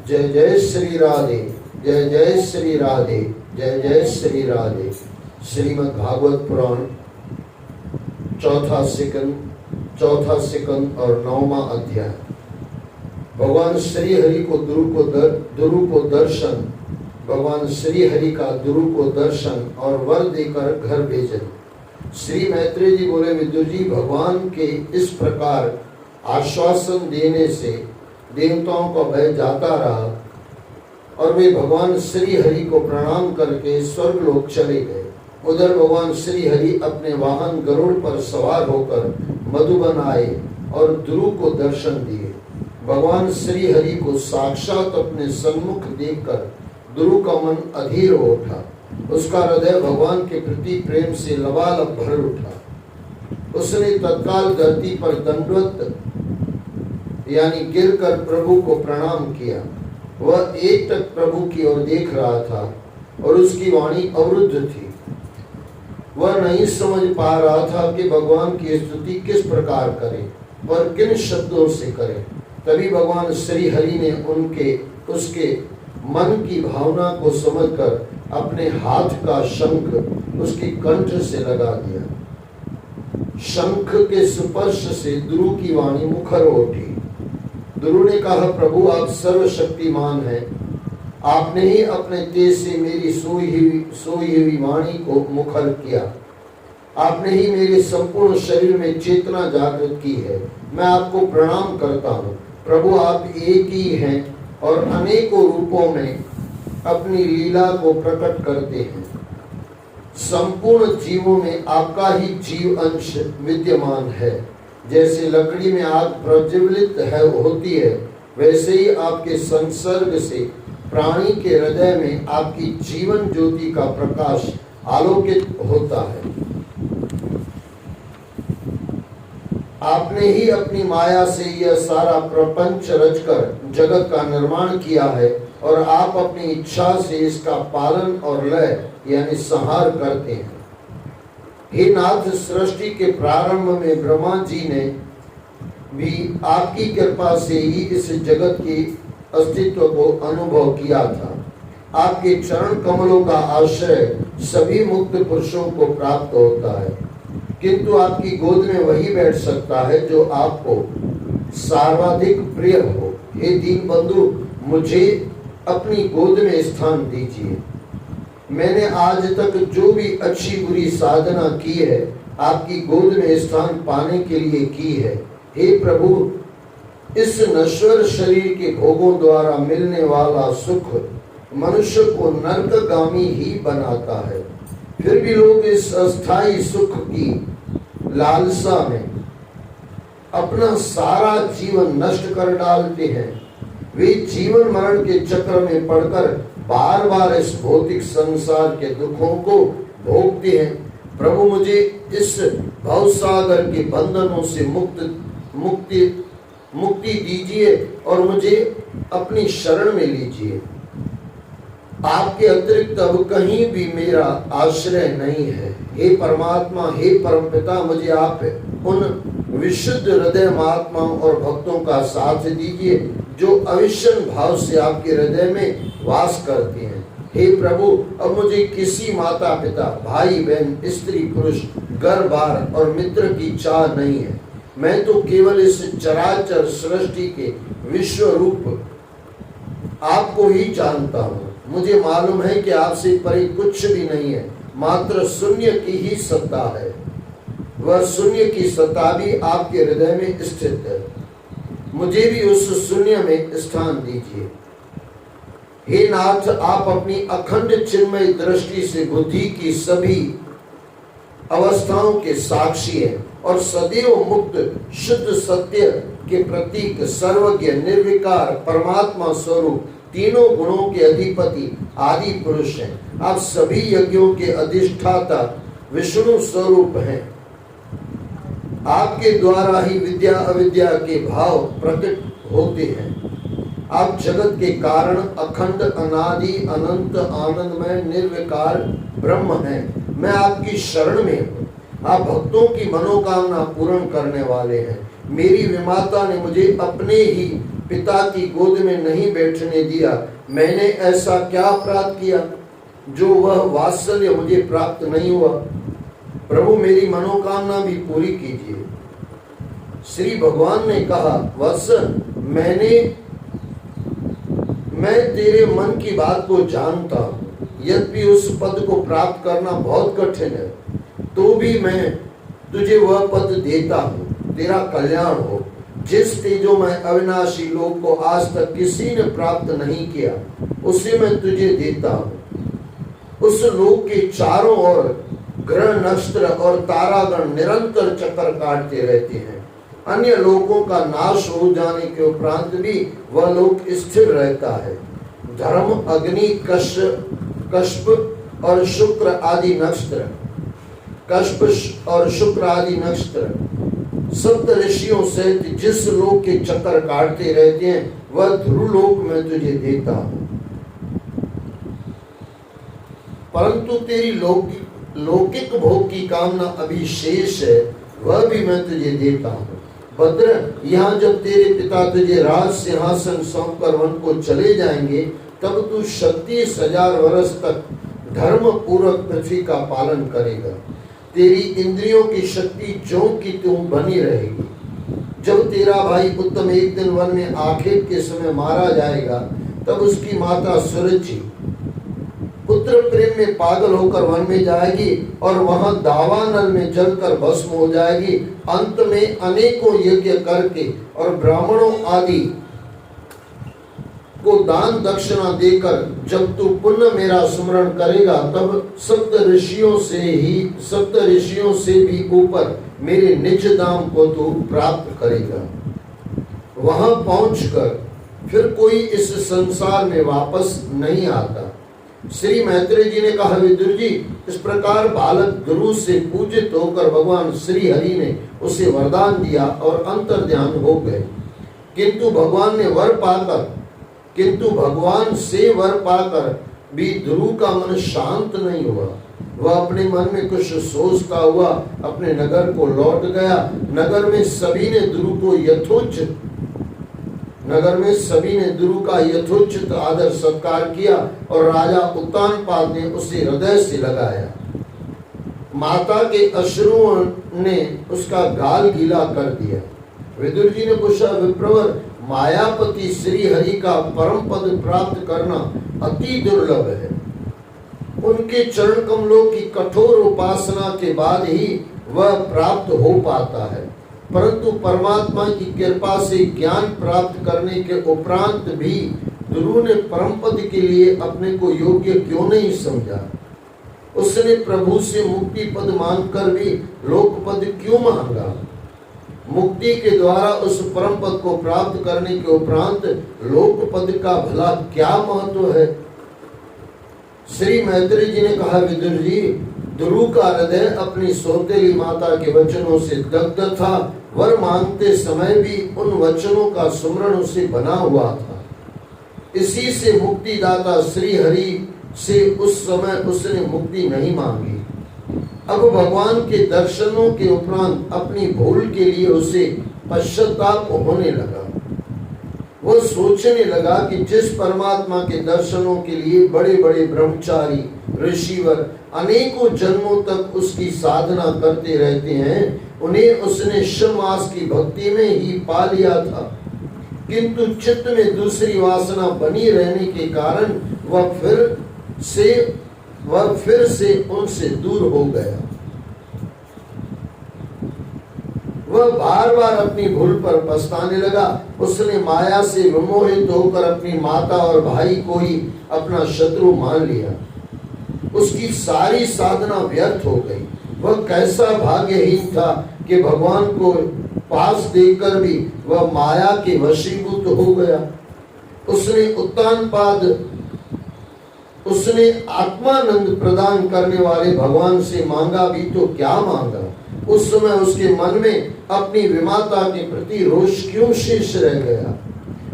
जय जय श्री राधे, जय जय श्री राधे, जय जय श्री राधे। श्रीमद् भागवत पुराण चौथा सिकंद और 9वां अध्याय। भगवान श्री हरि को दुरु को दर्शन, भगवान श्री हरि का दुरु को दर्शन और वर देकर घर भेजन। श्री मैत्रेय जी बोले, विदुर जी, भगवान के इस प्रकार आश्वासन देने से देवताओं का भय जाता रहा और वे भगवान श्री हरि को प्रणाम करके स्वर्गलोक चले गए। उधर भगवान श्री हरि अपने वाहन गरुड़ पर सवार होकर मधुबन आए और दुरु को दर्शन दिए। भगवान श्री हरि को साक्षात अपने सन्मुख देखकर दुरु का मन अधीर हो उठा। उसका हृदय भगवान के प्रति प्रेम से लबालब भर उठा। उसने तत्काल धरती पर दंडवत यानी गिरकर प्रभु को प्रणाम किया। वह एक टक प्रभु की ओर देख रहा था और उसकी वाणी अवरुद्ध थी। वह नहीं समझ पा रहा था कि भगवान की स्तुति किस प्रकार करे और किन शब्दों से करे। तभी भगवान श्री हरि ने उसके मन की भावना को समझकर अपने हाथ का शंख उसके कंठ से लगा दिया। शंख के स्पर्श से दुरु की वाणी मुखर हो उठी। दुरु ने कहा, प्रभु आप सर्वशक्तिमान हैं। आपने ही अपने तेज से मेरी सोई हुई वाणी को मुखर किया। आपने ही मेरे संपूर्ण शरीर में चेतना जागृत की है। मैं आपको प्रणाम करता हूँ। प्रभु आप एक ही हैं और अनेकों रूपों में अपनी लीला को प्रकट करते हैं। संपूर्ण जीवों में आपका ही जीव अंश विद्यमान है। जैसे लकड़ी में आग प्रज्वलित होती है, वैसे ही आपके संसर्ग से प्राणी के हृदय में आपकी जीवन ज्योति का प्रकाश आलोकित होता है। आपने ही अपनी माया से यह सारा प्रपंच रचकर जगत का निर्माण किया है और आप अपनी इच्छा से इसका पालन और लय यानी संहार करते हैं। हे नाथ, सृष्टि के प्रारंभ में ब्रह्मा जी ने भी आपकी कृपा से ही इस जगत के अस्तित्व को अनुभव किया था। आपके चरण कमलों का आश्रय सभी मुक्त पुरुषों को प्राप्त होता है, किंतु आपकी गोद में वही बैठ सकता है जो आपको सर्वाधिक प्रिय हो। हे दीन बंधु, मुझे अपनी गोद में स्थान दीजिए। मैंने आज तक जो भी अच्छी बुरी साधना की है, आपकी गोद में स्थान पाने के लिए की है। हे प्रभु, इस नश्वर शरीर के भोगों द्वारा मिलने वाला सुख मनुष्य को नरकगामी ही बनाता है। फिर भी लोग इस अस्थायी सुख की लालसा में अपना सारा जीवन नष्ट कर डालते हैं। वे जीवन मरण के चक्र में पड़कर बार बार इस भौतिक संसार के दुखों को भोगते हैं। प्रभु, मुझे इस भवसागर के बंधनों से मुक्ति दीजिए और मुझे अपनी शरण में लीजिए। आपके अतिरिक्त अब कहीं भी मेरा आश्रय नहीं है। हे परमात्मा, हे परमपिता, मुझे आप उन विशुद्ध हृदय महात्माओं और भक्तों का साथ दीजिए जो अविश्वन भाव से आपके हृदय में वास करते हैं। हे प्रभु, अब मुझे किसी माता पिता, भाई बहन, स्त्री पुरुष, घर बार और मित्र की चाह नहीं है। मैं तो केवल इस चराचर सृष्टि के विश्व रूप आपको ही जानता हूँ। मुझे मालूम है कि आपसे परे कुछ भी नहीं है, मात्र शून्य की ही सत्ता है। वह शून्य की सत्ता भी आपके हृदय में स्थित है। मुझे भी उस शून्य में स्थान दीजिए। हे नाथ, आप अपनी अखंड चिन्मय दृष्टि से बुद्धि की सभी अवस्थाओं के साक्षी हैं और सदैव मुक्त शुद्ध सत्य के प्रतीक, सर्वज्ञ, निर्विकार, परमात्मा स्वरूप, तीनों गुणों के अधिपति, आदि पुरुष हैं। आप सभी यज्ञों के अधिष्ठाता विष्णु स्वरूप हैं। आपके द्वारा ही विद्या अविद्या के भाव प्रकट होते हैं। आप जगत के कारण अखंड, अनादि, अनंत, आनंदमय, निर्विकार ब्रह्म हैं। मैं आपकी शरण में हूँ। आप भक्तों की मनोकामना पूर्ण करने वाले हैं। मेरी विमाता ने मुझे अपने ही पिता की गोद में नहीं बैठने दिया। मैंने ऐसा क्या अपराध किया जो वह वात्सल्य मुझे प्राप्त नहीं हुआ? प्रभु मेरी मनोकामना भी पूरी कीजिए। श्री भगवान ने कहा, वत्स, मैं तेरे मन की बात को जानता हूँ। यद्यपि उस पद को प्राप्त करना बहुत कठिन है, तो भी मैं तुझे वह पद देता हूँ, तेरा कल्याण हो। जिस तेजोमय अविनाशी लोक को आज तक किसी ने प्राप्त नहीं किया, उसे मैं तुझे देता हूँ। उस लोक के चारों ओर ग्रह, नक्षत्र और तारागण निरंतर चक्कर काटते रहते हैं। अन्य लोकों का नाश हो जाने के उपरांत भी वह लोक स्थिर रहता है। धर्म, अग्नि, कश्यप और शुक्र आदि नक्षत्र, सप्त ऋषियों सहित जिस लोक के चक्कर काटते रहते हैं, वह ध्रुव लोक में तुझे देता हूँ। परंतु तेरी लौकिक भोग की कामना अभी शेष है, वह भी मैं तुझे देता हूँ। भद्र, यहाँ जब तेरे पिता तुझे राज सिंहासन सौंपकर वन को चले जाएंगे, तब तू 36,000 वर्ष तक धर्म पूर्वक पृथ्वी का पालन करेगा। तेरी इंद्रियों की शक्ति ज्यों की त्यों बनी रहेगी। जब तेरा भाई उत्तम एक दिन वन में आखेट के समय मारा जाएगा, तब उसकी माता सुरुचि पुत्र प्रेम में पागल होकर वन में जाएगी और वहां दावानल में जलकर भस्म हो जाएगी। अंत में अनेकों यज्ञ करके और ब्राह्मणों आदि को दान दक्षिणा देकर जब तू पुण्य मेरा स्मरण करेगा, तब सप्त ऋषियों से भी ऊपर मेरे निज धाम को तू प्राप्त करेगा। वहां पहुंचकर फिर कोई इस संसार में वापस नहीं आता। श्री मैत्रेय जी ने कहा, विदुर जी, इस प्रकार बालक गुरु से पूजित होकर भगवान श्री हरि ने उसे वरदान दिया और अंतर्ध्यान हो गए। किंतु भगवान से वर पाकर भी ध्रुव का मन शांत नहीं हुआ। वह अपने मन में कुछ सोचता हुआ अपने नगर को लौट गया। नगर में सभी ने ध्रुव का यथोचित आदर सत्कार किया और राजा उत्तानपाद ने उसे हृदय से लगाया। माता के अश्रुओं ने उसका गाल गीला कर दिया। विदुर जी ने पूछा, विप्रवर, मायापति श्री हरि का परम पद प्राप्त करना अति दुर्लभ है। उनके चरण कमलों की कठोर उपासना के बाद ही वह प्राप्त हो पाता है। परंतु परमात्मा की कृपा से ज्ञान प्राप्त करने के उपरांत भी ध्रुव ने परम पद के लिए अपने को योग्य क्यों नहीं समझा? उसने प्रभु से मुक्ति पद मांगकर भी लोक पद क्यों मांगा? मुक्ति के द्वारा उस परम पद को प्राप्त करने के उपरांत लोक पद का भला क्या महत्व है? श्री मैत्रेय जी ने कहा, विदुर जी, ध्रुव का हृदय अपनी सौतेली माता के वचनों से दग्ध था। वर मांगते समय भी उन वचनों का सुमरण उसे बना हुआ था। इसी से मुक्तिदाता श्री हरि से उस समय उसने मुक्ति नहीं मांगी। अब भगवान के दर्शनों के उपरांत अपनी भूल के लिए उसे पश्चाताप होने लगा। वह सोचने लगा कि जिस परमात्मा के दर्शनों के लिए बड़े बड़े ब्रह्मचारी ऋषिवर अनेकों जन्मों तक उसकी साधना करते रहते हैं, उन्हें उसने शमास की भक्ति में ही पा लिया था। किंतु चित्त में दूसरी वासना बनी रहने के कारण वह फिर से उनसे दूर हो गया। वह बार बार अपनी भूल पर पछताने लगा। उसने माया से विमोहित होकर अपनी माता और भाई को ही अपना शत्रु मान लिया। उसकी सारी साधना व्यर्थ हो गई। वह कैसा भाग्यहीन था कि भगवान को पास देकर भी वह माया के वशीभूत हो गया। उसने आत्मानंद प्रदान करने वाले भगवान से मांगा भी तो क्या मांगा? उस समय उसके मन में अपनी विमाता के प्रति रोष क्यों शेष रह गया?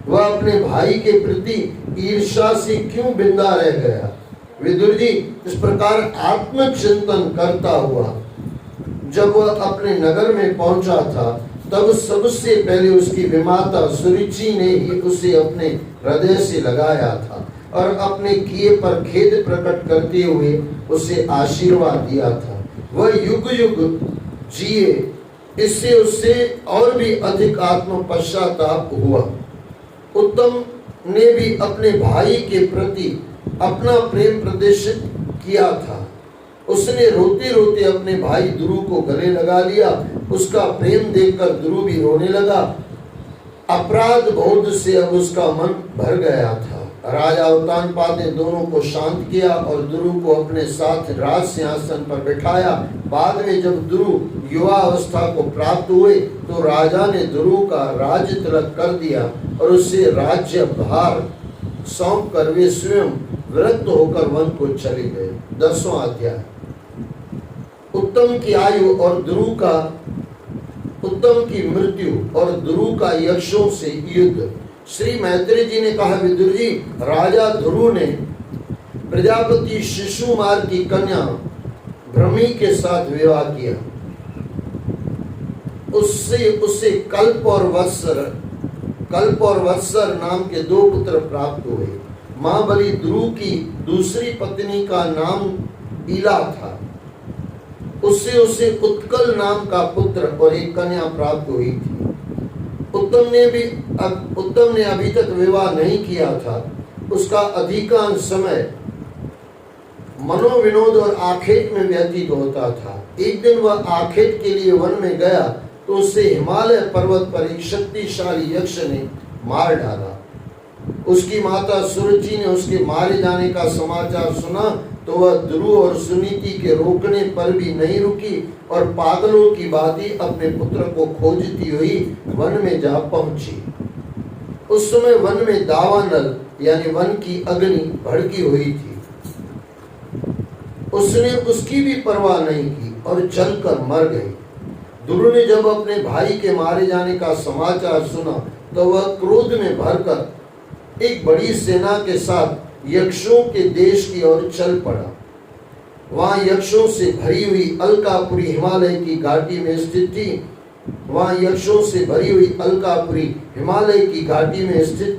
वह अपने भाई के प्रति ईर्ष्या से क्यों बिंदा रह गया? विदुर जी, इस प्रकार आत्मचिंतन करता हुआ जब वह अपने नगर में पहुंचा था, तब सबसे पहले उसकी विमाता सुरुचि ने ही उसे अपने हृदय से लगाया था और अपने किए पर खेद प्रकट करते हुए उसे आशीर्वाद दिया था। वह युग युग जिए, इससे उससे और भी अधिक आत्म पश्चाताप हुआ। उत्तम ने भी अपने भाई के प्रति अपना प्रेम प्रदर्शित किया था। उसने रोते रोते अपने भाई ध्रुव को गले लगा लिया। उसका प्रेम देखकर ध्रुव भी रोने लगा। अपराध बोध से अब उसका मन भर गया था। राजा उत्तानपाद ने दोनों को शांत किया और ध्रुव को अपने साथ राज सिंहासन पर बिठाया। बाद में जब ध्रुव युवा अवस्था को प्राप्त हुए तो राजा ने ध्रुव का राज्य तिलक कर दिया और उससे राज्य भार सौंप कर वे स्वयं विरक्त होकर वन को चले गए। 10वां अध्याय। उत्तम की आयु और ध्रुव का उत्तम की मृत्यु और ध्रुव का यक्षों से युद्ध। श्री मैत्रेय जी ने कहा, विदुर जी, राजा ध्रुव ने प्रजापति शिशुमार की कन्या भ्रमी के साथ विवाह किया। उससे कल्प और वत्सर नाम के 2 पुत्र प्राप्त हुए। महाबली ध्रुव की दूसरी पत्नी का नाम ईला था। उससे उसे उत्कल नाम का पुत्र और एक कन्या प्राप्त हुई थी। उत्तम ने अभी तक विवाह नहीं किया था। उसका अधिकांश समय मनोविनोद और आखेट में व्यतीत होता था। एक दिन वह आखेट के लिए वन में गया तो उसे हिमालय पर्वत पर एक शक्तिशाली यक्ष ने मार डाला। उसकी माता सुरुचि ने उसके मारे जाने का समाचार सुना तो वह ध्रुव और सुनीति के रोकने पर भी नहीं रुकी और पागलों की भांति अपने पुत्र को खोजती हुई वन में जा पहुंची। उस समय वन में दावानल यानी वन की अग्नि भड़की हुई थी। उसने उसकी भी परवाह नहीं की और जलकर मर गई। ध्रुव ने जब अपने भाई के मारे जाने का समाचार सुना तो वह क्रोध में भरकर एक बड़ी सेना के साथ यक्षों के देश की ओर चल पड़ा। वहां यक्षों से भरी हुई अलकापुरी हिमालय की घाटी में स्थित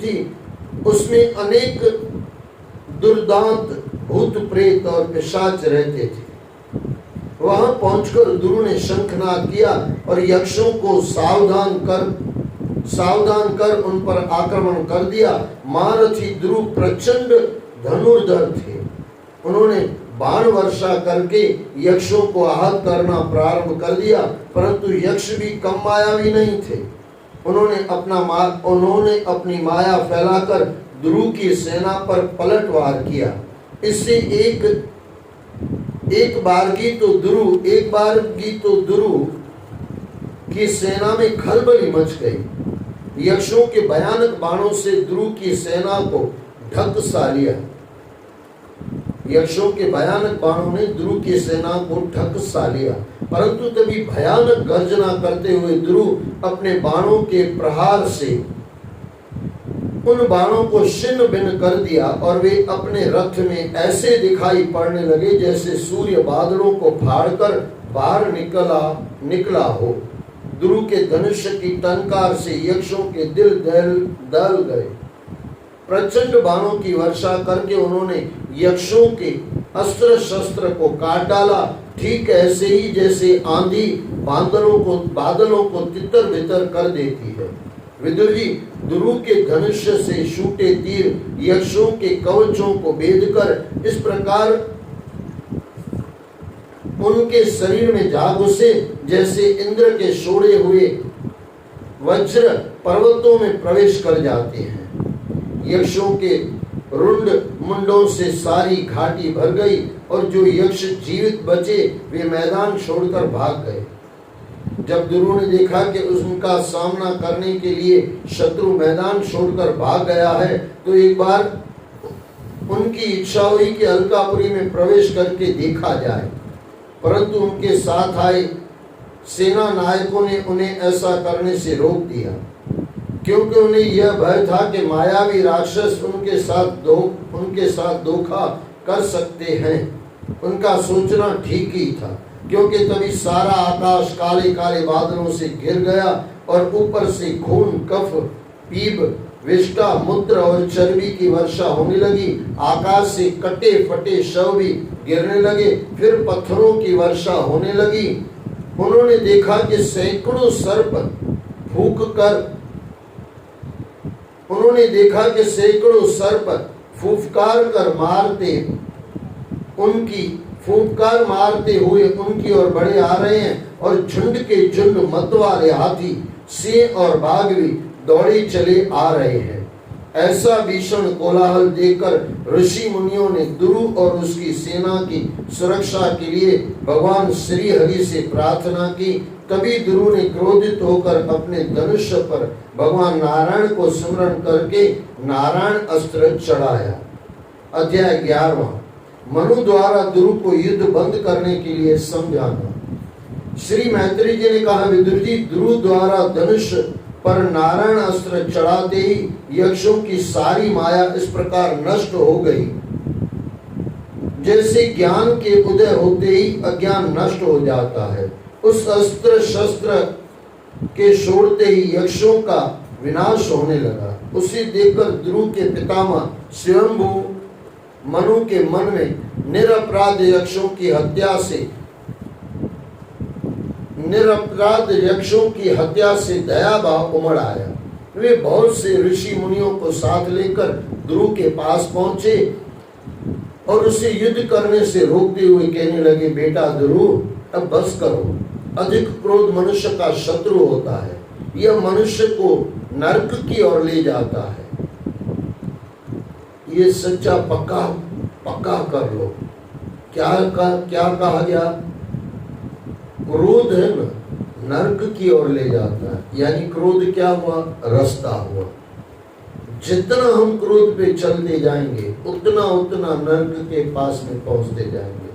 थी। उसमें अनेक दुर्दांत भूत प्रेत और पिशाच रहते थे। वहां पहुंचकर ध्रुव ने शंखनाद किया और यक्षों को सावधान कर उन पर आक्रमण कर दिया। महारथी ध्रुव प्रचंड धनुर्धर थे। उन्होंने बाण वर्षा करके यक्षों को आहत करना प्रारंभ कर दिया, परंतु यक्ष भी कम मायावी नहीं थे। उन्होंने अपनी माया फैलाकर ध्रुव की सेना पर पलटवार किया। इससे एक बार की तो ध्रुव की सेना में खलबली मच गई। यक्षों के भयानक बाणों से ध्रुव की सेना को ढक सा लिया। यक्षों के भयानक बाणों ने ध्रुव की सेना को ढक सा लिया, परंतु तभी भयानक गर्जना करते हुए ध्रुव अपने बाणों के प्रहार से उन बाणों को छिन्न भिन्न कर दिया और वे अपने रथ में ऐसे दिखाई पड़ने लगे जैसे सूर्य बादलों को फाड़कर बाहर निकला हो। ध्रुव के धनुष की टंकार से यक्षों के दिल दल गए। प्रचंड बाणों की वर्षा करके उन्होंने यक्षों के अस्त्र शस्त्र को काट डाला, ठीक ऐसे ही जैसे आंधी बादलों को तितर बितर कर देती है। विदुर जी, ध्रुव के धनुष से छूटे तीर यक्षों के कवचों को भेदकर इस प्रकार उनके शरीर में जा घुसे जैसे इंद्र के छोड़े हुए वज्र पर्वतों में प्रवेश कर जाते हैं। यक्षों के रुंड मुंडों से सारी घाटी भर गई और जो यक्ष जीवित बचे वे मैदान छोड़कर भाग गए। जब ध्रुव ने देखा कि उनका सामना करने के लिए शत्रु मैदान छोड़कर भाग गया है तो एक बार उनकी इच्छा हुई कि अलकापुरी में प्रवेश करके देखा जाए, परंतु उनके साथ आए सेना नायकों ने उन्हें ऐसा करने से रोक दिया, क्योंकि उन्हें यह भय था कि मायावी राक्षस उनके साथ धोखा कर सकते हैं। उनका सोचना ठीक ही था। क्योंकि तभी सारा आकाश काले काले बादलों से घिर गया और ऊपर से खून, कफ, पीप, विष्ठा, मूत्र और चर्बी की वर्षा होने लगी। आकाश से कटे फटे शव भी गिरने लगे, फिर पत्थरों की वर्षा होने लगी। उन्होंने देखा कि सैकड़ों सर्प फूंफकार मारते हुए उनकी ओर बढ़े आ रहे हैं और झुंड के झुंड मतवाले हाथी, सिंह और बाघ भी दौड़े चले आ रहे हैं। ऐसा भीषण कोलाहल देखकर ऋषि मुनियों ने दुरु और उसकी सेना की सुरक्षा के लिए भगवान श्री हरि से प्रार्थना की। तभी दुरु ने क्रोधित होकर अपने धनुष पर भगवान नारायण को स्मरण करके नारायण अस्त्र चढ़ाया। अध्याय 11। मनु द्वारा दुरु को युद्ध बंद करने के लिए समझाना। श्री मैत्री जी ने कहा, विदुर जी, दुरु द्वारा धनुष पर नारायण अस्त्र चढ़ाते ही यक्षों की सारी माया इस प्रकार नष्ट हो गई, जैसे ज्ञान के उदय होते ही अज्ञान नष्ट हो जाता है। उस अस्त्र शस्त्र के छोड़ते ही यक्षों का विनाश होने लगा। उसे देखकर ध्रुव के पितामह स्वयंभू मनु के मन में निरपराध यक्षों की हत्या से दया भाव उमड़ आया। वे बहुत से ऋषि मुनियों को साथ लेकर ध्रुव के पास पहुंचे और उसे युद्ध करने से रोकते हुए कहने लगे, बेटा ध्रुव, अब बस करो। अधिक क्रोध मनुष्य का शत्रु होता है, यह मनुष्य को नरक की ओर ले जाता है। ये सच्चा पक्का कर लो। क्या कहा गया? क्रोध है ना, नरक की ओर ले जाता है। यानी क्रोध क्या हुआ? रास्ता हुआ। जितना हम क्रोध पे चलते जाएंगे उतना नरक के पास में पहुंचते जाएंगे।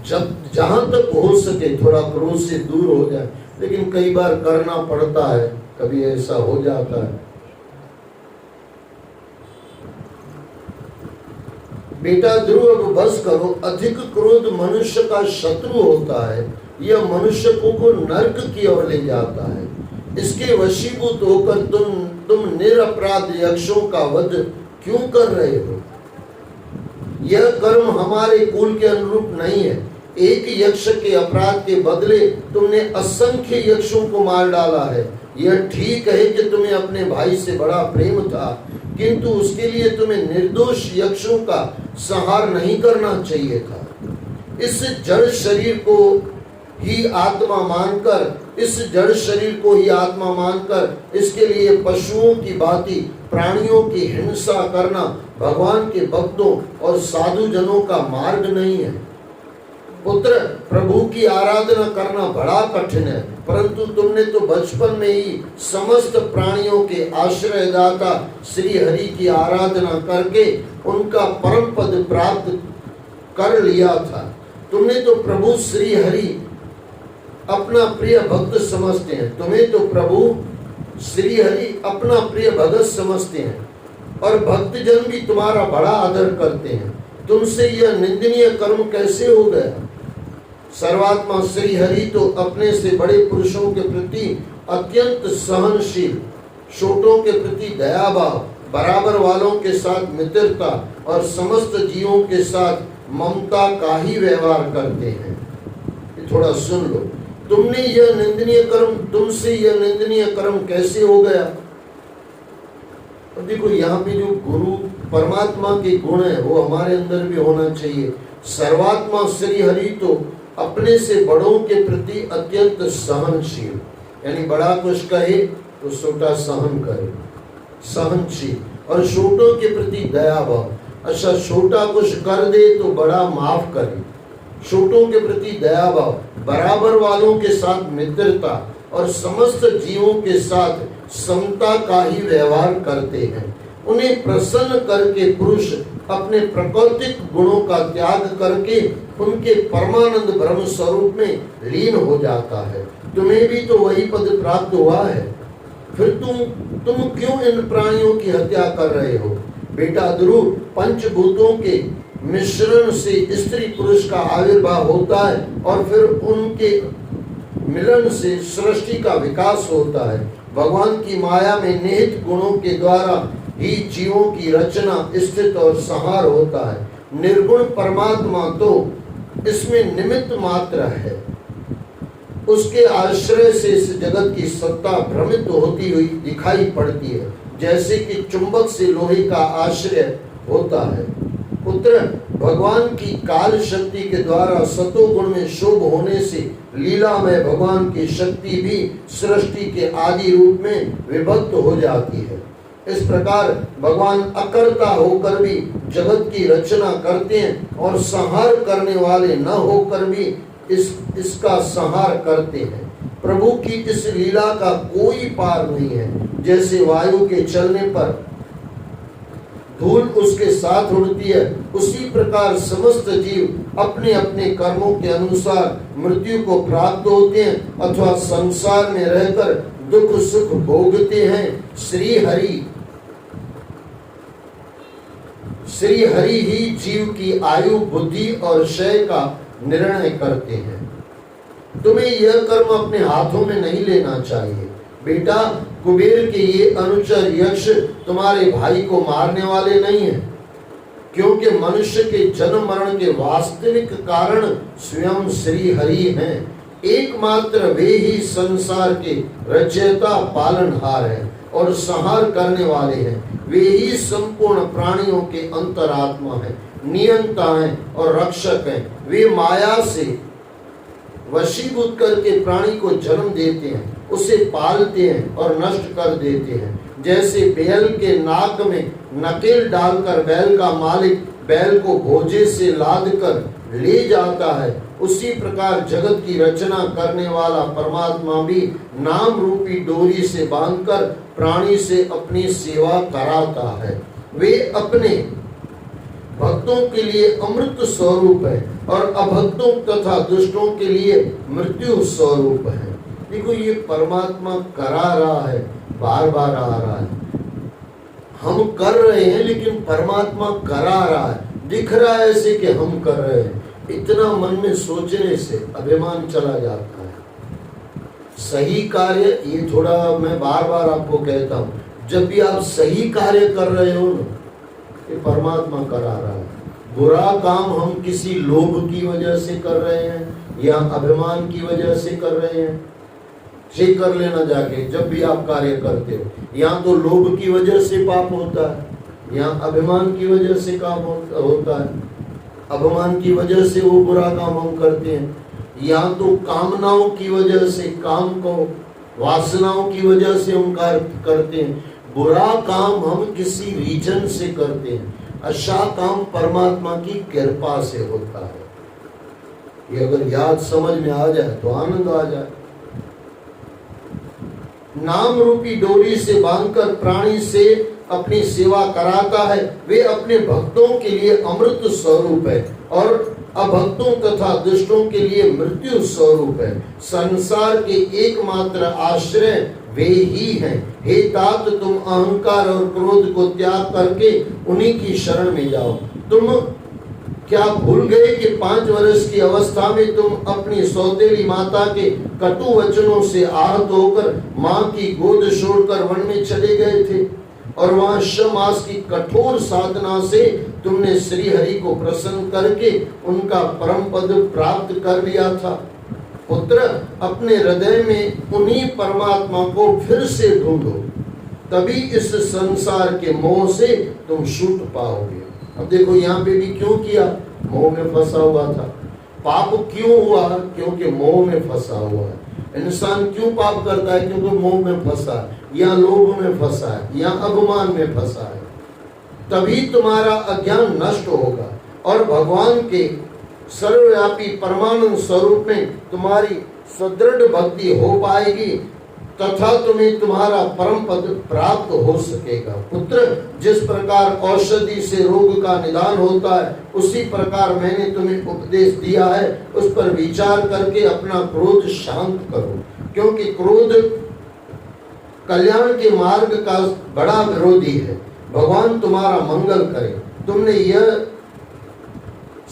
जब जहां तक हो सके थोड़ा क्रोध से दूर हो जाए, लेकिन कई बार करना पड़ता है, कभी ऐसा हो जाता है। बेटा ध्रुव, अब बस करो। अधिक क्रोध मनुष्य का शत्रु होता है, यह मनुष्य को नरक की ओर ले जाता है। इसके वशीभूत होकर तुम निरपराध यक्षों का वध क्यों कर रहे हो? यह कर्म हमारे कुल के अनुरूप नहीं है। एक यक्ष के अपराध के बदले तुमने असंख्य यक्षों को मार डाला है। यह ठीक है कि तुम्हें अपने भाई से बड़ा प्रेम था, किंतु उसके लिए तुम्हें निर्दोष यक्षों का संहार नहीं करना चाहिए था। इस जड़ शरीर को ही आत्मा मानकर इसके लिए पशुओं की भांति प्राणियों की हिंसा करना भगवान के भक्तों और साधु जनों का मार्ग नहीं है। पुत्र, प्रभु की आराधना करना बड़ा कठिन है, परंतु तुमने तो बचपन में ही समस्त प्राणियों के आश्रयदाता श्री हरि की आराधना करके उनका परम पद प्राप्त कर लिया था। तुमने तो प्रभु श्री हरि अपना प्रिय भक्त समझते हैं। तुम्हें तो प्रभु श्री हरि अपना प्रिय भगत समझते हैं और भक्तजन भी तुम्हारा बड़ा आदर करते हैं। तुमसे यह निंदनीय कर्म कैसे हो गया? सर्वात्मा श्री हरि तो अपने से बड़े पुरुषों के प्रति अत्यंत सहनशील, छोटों के प्रति दयाभाव, बराबर वालों के साथ मित्रता और समस्त जीवों के साथ ममता का ही व्यवहार करते हैं। थोड़ा सुन लो। तुमसे यह निंदनीय कर्म कैसे हो गया? अब देखो, यहाँ पे जो गुरु परमात्मा के गुण है वो हमारे अंदर भी होना चाहिए। सर्वात्मा श्री हरि तो अपने से बड़ों के प्रति अत्यंत सहनशील, यानी बड़ा कुछ कहे तो छोटा सहन करे, सहनशील, और छोटों के प्रति दयाभाव। अच्छा, छोटा कुछ कर दे तो बड़ा माफ करे, छोटों के प्रति दयाभाव, बराबर वालों के साथ मित्रता और समस्त जीवों के साथ समता का ही व्यवहार करते हैं। उन्हें प्रसन्न करके पुरुष अपने प्राकृतिक गुणों का त्याग करके उनके परमानंद ब्रह्म स्वरूप में लीन हो जाता है। तुम्हें भी तो वही पद प्राप्त हुआ है, फिर तुम क्यों इन प्राणियों की हत्या कर रहे हो? बेटा ध्रुव, पंचभूतों के मिश्रण से स्त्री पुरुष का आविर्भाव होता है और फिर उनके मिलन से सृष्टि का विकास होता है। भगवान की माया में निहित गुणों के द्वारा ही जीवों की रचना, स्थित और संहार होता है। निर्गुण परमात्मा तो इसमें निमित्त मात्र है। उसके आश्रय से इस जगत की सत्ता भ्रमित होती हुई दिखाई पड़ती है, जैसे कि चुंबक से लोहे का आश्रय होता है। पुत्र, भगवान की काल शक्ति के द्वारा सतोगुण में शोभ होने से लीला में भगवान की शक्ति भी सृष्टि के आदि रूप में विभक्त हो जाती है। इस प्रकार भगवान अकर्ता होकर भी जगत की रचना करते हैं और संहार करने वाले न होकर भी इसका संहार करते हैं। प्रभु की इस लीला का कोई पार नहीं है। जैसे वायु के चलने पर धूल उसके साथ उड़ती है, उसी प्रकार समस्त जीव अपने अपने कर्मों के अनुसार मृत्यु को प्राप्त होते हैं अथवा संसार में रहकर दुख सुख भोगते हैं। श्री हरि ही जीव की आयु, बुद्धि और क्षय का निर्णय करते हैं। तुम्हें यह कर्म अपने हाथों में नहीं लेना चाहिए। बेटा, कुबेर के ये अनुचर यक्ष तुम्हारे भाई को मारने वाले नहीं हैं, क्योंकि मनुष्य के जन्म मरण के वास्तविक कारण स्वयं श्री हरि हैं। एकमात्र वे ही संसार के रचयिता, पालनहार हैं और संहार करने वाले हैं। वे ही संपूर्ण प्राणियों के अंतरात्मा हैं, नियंता हैं और रक्षक हैं। वे माया से वशीभूत करके प्राणी को जन्म देते हैं, उसे पालते हैं और नष्ट कर देते हैं। जैसे बैल के नाक में नकेल डालकर बैल का मालिक बैल को भोजे से लाद कर ले जाता है, उसी प्रकार जगत की रचना करने वाला परमात्मा भी नाम रूपी डोरी से बांधकर प्राणी से अपनी सेवा कराता है। वे अपने भक्तों के लिए अमृत स्वरूप है और अभक्तों तथा दुष्टों के लिए मृत्यु स्वरूप है। देखो, ये परमात्मा करा रहा है, बार बार आ रहा है। हम कर रहे हैं लेकिन परमात्मा करा रहा है। दिख रहा है ऐसे कि हम कर रहे हैं, इतना मन में सोचने से अभिमान चला जाता है। सही कार्य, ये थोड़ा मैं बार बार आपको कहता हूँ, जब भी आप सही कार्य कर रहे हो ना, ये परमात्मा करा रहा है। बुरा काम हम किसी लोभ की वजह से कर रहे हैं या अभिमान की वजह से कर रहे हैं, चेक कर लेना जाके। जब भी आप कार्य करते हो, या तो लोभ की वजह से पाप होता है या अभिमान की वजह से काम होता है। अभिमान की वजह से वो बुरा काम हम करते हैं, या तो कामनाओं की वजह से, काम को वासनाओं की वजह से हम कार्य करते हैं। बुरा काम हम किसी रीजन से करते हैं, अच्छा काम परमात्मा की कृपा से होता है। ये अगर याद समझ में आ जाए तो आनंद आ जाए। नाम रूपी डोरी से बांधकर प्राणी से अपनी सेवा कराता है। वे अपने भक्तों के लिए अमृत स्वरूप है और अभक्तों तथा दुष्टों के लिए मृत्यु स्वरूप है। संसार के एकमात्र आश्रय वे ही हैं। हे तात, तुम अहंकार और क्रोध को त्याग करके उन्हीं की शरण में जाओ। तुम क्या भूल गए कि 5 वर्ष की अवस्था में तुम अपनी सौतेली माता के कटु वचनों से आहत होकर माँ की गोद छोड़कर वन में चले गए थे और वहां शमास की कठोर साधना से तुमने श्री हरि को प्रसन्न करके उनका परम पद प्राप्त कर लिया था। पुत्र, अपने हृदय में उन्हीं परमात्मा को फिर से ढूंढो, तभी इस संसार के मोह से तुम छूट पाओगे। अब देखो, यहाँ पे भी क्यों किया? मोह में फंसा हुआ था। पाप क्यों हुआ? क्योंकि मोह में फंसा हुआ है। इंसान क्यों पाप करता है? क्योंकि मोह में फंसा है, या लोभ में फंसा है, या अभिमान में फंसा है। तभी तुम्हारा अज्ञान नष्ट होगा और भगवान के सर्वव्यापी परमानंद स्वरूप में तुम्हारी सुदृढ़ भक्ति हो पाएगी तथा तुम्हें तुम्हारा परम पद प्राप्त हो सकेगा। पुत्र, जिस प्रकार औषधि से रोग का निदान होता है, उसी प्रकार मैंने तुम्हें उपदेश दिया है। उस पर विचार करके अपना क्रोध शांत करो, क्योंकि क्रोध कल्याण के मार्ग का बड़ा विरोधी है। भगवान तुम्हारा मंगल करे। तुमने यह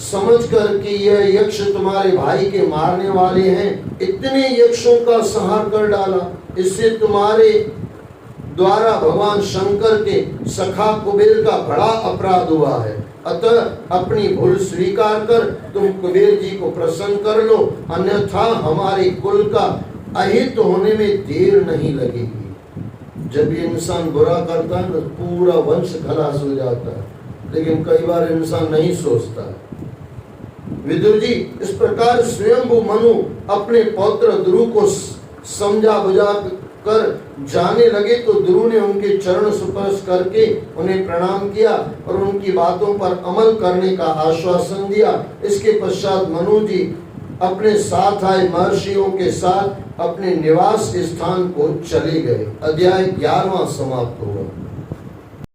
समझ कर कि यह यक्ष तुम्हारे भाई के मारने वाले हैं, इतने यक्षों का संहार कर डाला। इससे तुम्हारे द्वारा भगवान शंकर के सखा कुबेर का बड़ा अपराध हुआ है। अतः अपनी भूल स्वीकार कर तुम कुबेर जी को प्रसन्न कर लो, अन्यथा हमारे कुल का अहित होने में देर नहीं लगेगी। जब ये इंसान बुरा करता है तो पूरा वंश खलास हो जाता है, लेकिन कई बार इंसान नहीं सोचता है। विदुर जी, इस प्रकार स्वयंभू मनु अपने पौत्र ध्रुव को समझा बुझा कर जाने लगे तो ध्रुव ने उनके चरण स्पर्श करके उन्हें प्रणाम किया और उनकी बातों पर अमल करने का आश्वासन दिया। इसके पश्चात मनु जी अपने साथ आए महर्षियों के साथ अपने निवास स्थान को चले गए। अध्याय 11वां समाप्त हुआ।